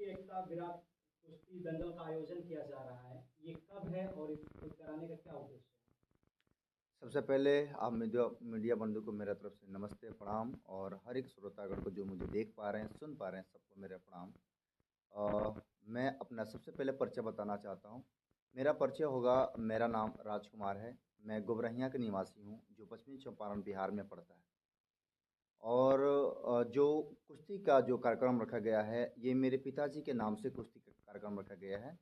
राष्ट्रीय एकता विराट कुश्ती दंगल का आयोजन किया जा रहा है, ये कब है और इसको कराने का क्या उद्देश्य है? सबसे पहले आप मीडिया बंधु को मेरा तरफ से नमस्ते प्रणाम, और हर एक श्रोतागण को जो मुझे देख पा रहे हैं, सुन पा रहे हैं, सबको मेरा प्रणाम। मैं अपना सबसे पहले परिचय बताना चाहता हूँ। मेरा परिचय होगा, मेरा नाम राजकुमार है। मैं गोबरहिया का निवासी हूँ, जो पश्चिमी चंपारण बिहार में पड़ता है। और जो कुश्ती का जो कार्यक्रम रखा गया है, ये मेरे पिताजी के नाम से कुश्ती का कार्यक्रम रखा गया है।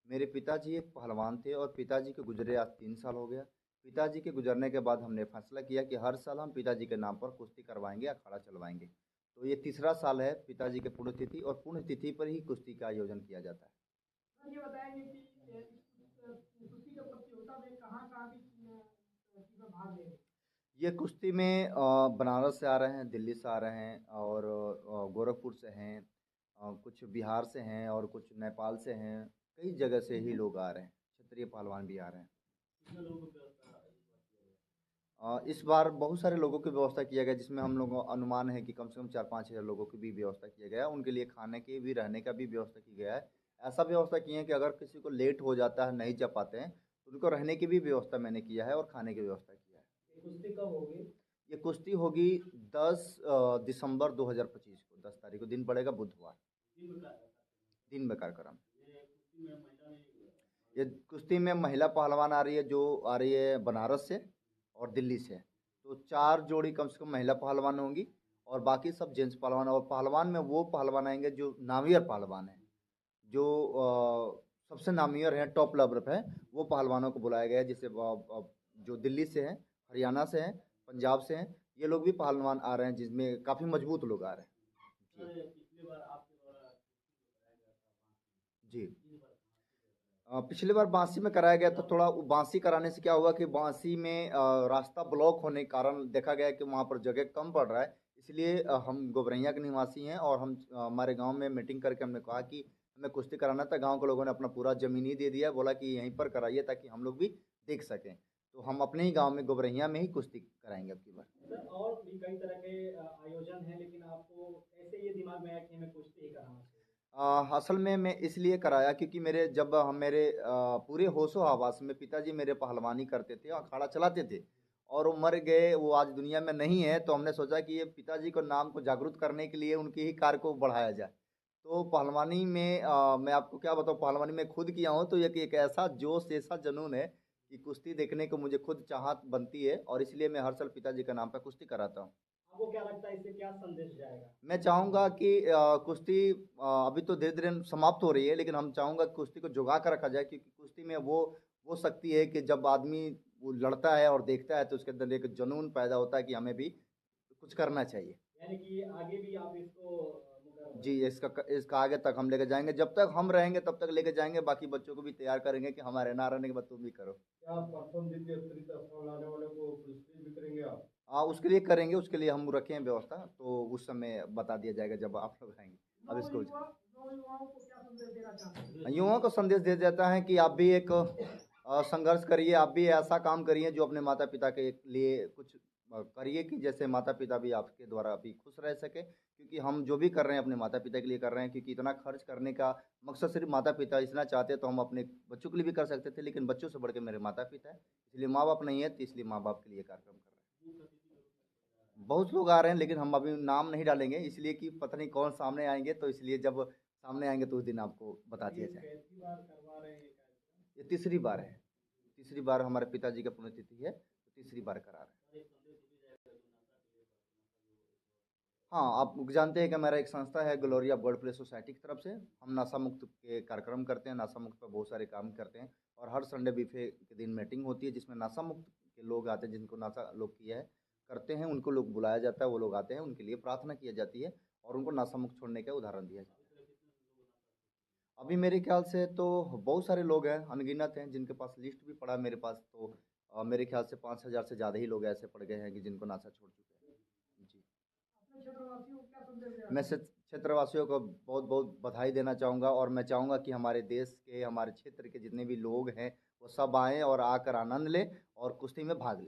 मेरे पिताजी एक पहलवान थे और पिताजी के गुजरे आज 3 साल हो गया। पिताजी के गुजरने के बाद हमने फैसला किया कि हर साल हम पिताजी के नाम पर कुश्ती करवाएंगे, अखाड़ा चलवाएंगे। तो ये तीसरा साल है पिताजी के पुण्यतिथि, और पुण्यतिथि पर ही कुश्ती का आयोजन किया जाता है। सर ये बताएंगे कि कुश्ती का प्रतियोगिता में कहाँ-कहाँ की भाग ले रहे हैं? ये कुश्ती में बनारस से आ रहे हैं, दिल्ली से आ रहे हैं, और गोरखपुर से हैं, कुछ बिहार से हैं, और कुछ नेपाल से हैं। कई जगह से ही लोग आ रहे हैं, क्षेत्रीय पहलवान भी आ रहे हैं। कितने लोगों को व्यवस्था इस बार बहुत सारे लोगों की व्यवस्था किया गया, जिसमें हम लोगों को अनुमान है कि कम से कम 4-5 हज़ार लोगों की भी व्यवस्था किया गया है। उनके लिए खाने की भी, रहने का भी व्यवस्था की गया है। ऐसा व्यवस्था किए हैं कि अगर किसी को लेट हो जाता है, नहीं जा पाते हैं, तो उनको रहने की भी व्यवस्था मैंने किया है, और खाने की व्यवस्था किया है। ये कुश्ती कब होगी? ये कुश्ती होगी 10 दिसंबर 2025 को, 10 तारीख को, दिन पड़ेगा बुधवार। दिन में कार्यक्रम। ये कुश्ती में महिला पहलवान आ रही है, जो आ रही है बनारस से और दिल्ली से। तो 4 जोड़ी कम से कम महिला पहलवान होंगी, और बाकी सब जेंट्स पहलवान। और पहलवान में वो पहलवान आएंगे जो नामियर पहलवान हैं, जो सबसे नामियर हैं, टॉप लेवल पे हैं। वो पहलवानों को बुलाया गया है, जैसे जो दिल्ली से हैं, हरियाणा से हैं, पंजाब से हैं। ये लोग भी पहलवान आ रहे हैं, जिसमें काफ़ी मजबूत लोग आ रहे हैं। जी जी। पिछली बार बांसी में कराया गया, तो थोड़ा बांसी कराने से क्या हुआ कि बांसी में रास्ता ब्लॉक होने के कारण देखा गया कि वहाँ पर जगह कम पड़ रहा है। इसलिए हम गोबरैया के निवासी हैं, और हम हमारे गांव में मीटिंग करके हमने कहा कि हमें कुश्ती कराना था। गांव के लोगों ने अपना पूरा ज़मीन ही दे दिया, बोला कि यहीं पर कराइए ताकि हम लोग भी देख सकें। तो हम अपने ही गाँव में गोबरैया में ही कुश्ती कराएंगे अब की बार। सर और भी कई तरह के आयोजन हैं, लेकिन आपको कैसे ये दिमाग में आया कि हमें कुश्ती ही कराना चाहिए? असल में मैं इसलिए कराया क्योंकि मेरे पूरे होशो हवास में पिताजी मेरे पहलवानी करते थे, अखाड़ा चलाते थे, और वो मर गए, वो आज दुनिया में नहीं है। तो हमने सोचा कि ये पिताजी को नाम को जागरूक करने के लिए उनकी ही कार्य को बढ़ाया जाए। तो पहलवानी में मैं आपको क्या बताऊँ, पहलवानी में खुद किया हूँ, तो एक ऐसा जोश, ऐसा जुनून है कि कुश्ती देखने को मुझे खुद चाहत बनती है, और इसलिए मैं हर साल पिताजी के नाम पर कुश्ती कराता हूँ। आपको क्या लगता है इससे क्या संदेश जाएगा? मैं चाहूँगा कि कुश्ती अभी तो धीरे-धीरे समाप्त हो रही है, लेकिन हम चाहूँगा कि कुश्ती को जुगा कर रखा जाए, क्योंकि कुश्ती में वो शक्ति है कि जब आदमी वो लड़ता है और देखता है, तो उसके अंदर एक जुनून पैदा होता है कि हमें भी कुछ करना चाहिए। यानी कि आगे भी आप इसको जी, इसका आगे तक हम लेके जाएँगे, जब तक हम रहेंगे तब तक लेके जाएँगे, बाकी बच्चों को भी तैयार करेंगे कि हमारे ना रहने के बाद तुम भी करो। क्या प्रथम द्वितीय तृतीय स्थान लाने वाले को पुरस्कृत भी करेंगे आप? हाँ, उसके लिए करेंगे, उसके लिए हम रखे हैं व्यवस्था, तो उस समय बता दिया जाएगा जब आप लोग आएँगे। अब इसको नौयुवाओं को क्या संदेश देना चाहते हैं? युवाओं को संदेश दे जाता है कि आप भी एक संघर्ष करिए, आप भी ऐसा काम करिए जो अपने माता पिता के लिए कुछ करिए, कि जैसे माता पिता भी आपके द्वारा भी खुश रह सके। क्योंकि हम जो भी कर रहे हैं अपने माता पिता के लिए कर रहे हैं, क्योंकि इतना खर्च करने का मकसद सिर्फ माता पिता इतना चाहते तो हम अपने बच्चों के लिए भी कर सकते थे, लेकिन बच्चों से बढ़ के मेरे माता पिता है, इसलिए माँ बाप नहीं है, तो इसलिए माँ बाप के लिए कार्यक्रम कर रहे हैं। बहुत लोग आ रहे हैं, लेकिन हम अभी नाम नहीं डालेंगे, इसलिए कि पता नहीं कौन सामने आएंगे, तो इसलिए जब सामने आएंगे तो उस दिन आपको बता दिया जाए। कैसी बार करवा रहे हैं ये कार्यक्रम? ये तीसरी बार है। तीसरी बार हमारे पिताजी का पुण्यतिथि है, तो तीसरी बार करा रहे हैं। हाँ, आप जानते हैं कि हमारा एक संस्था है glory of God play society की तरफ से। हम नशा मुक्त के कार्यक्रम करते हैं, नशा मुक्त पर बहुत सारे काम करते हैं, और हर संडे बीफे के दिन मीटिंग होती है, जिसमें नशा मुक्त के लोग आते हैं, जिनको नशा लोग किया है, करते हैं, उनको लोग बुलाया जाता है, वो लोग आते हैं, उनके लिए प्रार्थना की जाती है, और उनको नशा मुक्त छोड़ने का उदाहरण दिया जाता है। अभी मेरे ख्याल से तो बहुत सारे लोग हैं, अनगिनत हैं, जिनके पास लिस्ट भी पड़ा है मेरे पास। तो मेरे ख्याल से 5,000 से ज़्यादा ही लोग ऐसे पड़ गए हैं कि जिनको नशा छोड़ चुके हैं। जी। अपने क्षेत्रवासियों को क्या संदेश देना मैं चाहते हैं? क्षेत्रवासियों को बहुत बहुत बधाई देना चाहूँगा, और मैं चाहूँगा कि हमारे देश के, हमारे क्षेत्र के जितने भी लोग हैं, वो सब आएँ और आकर आनंद लें और कुश्ती में भाग लें।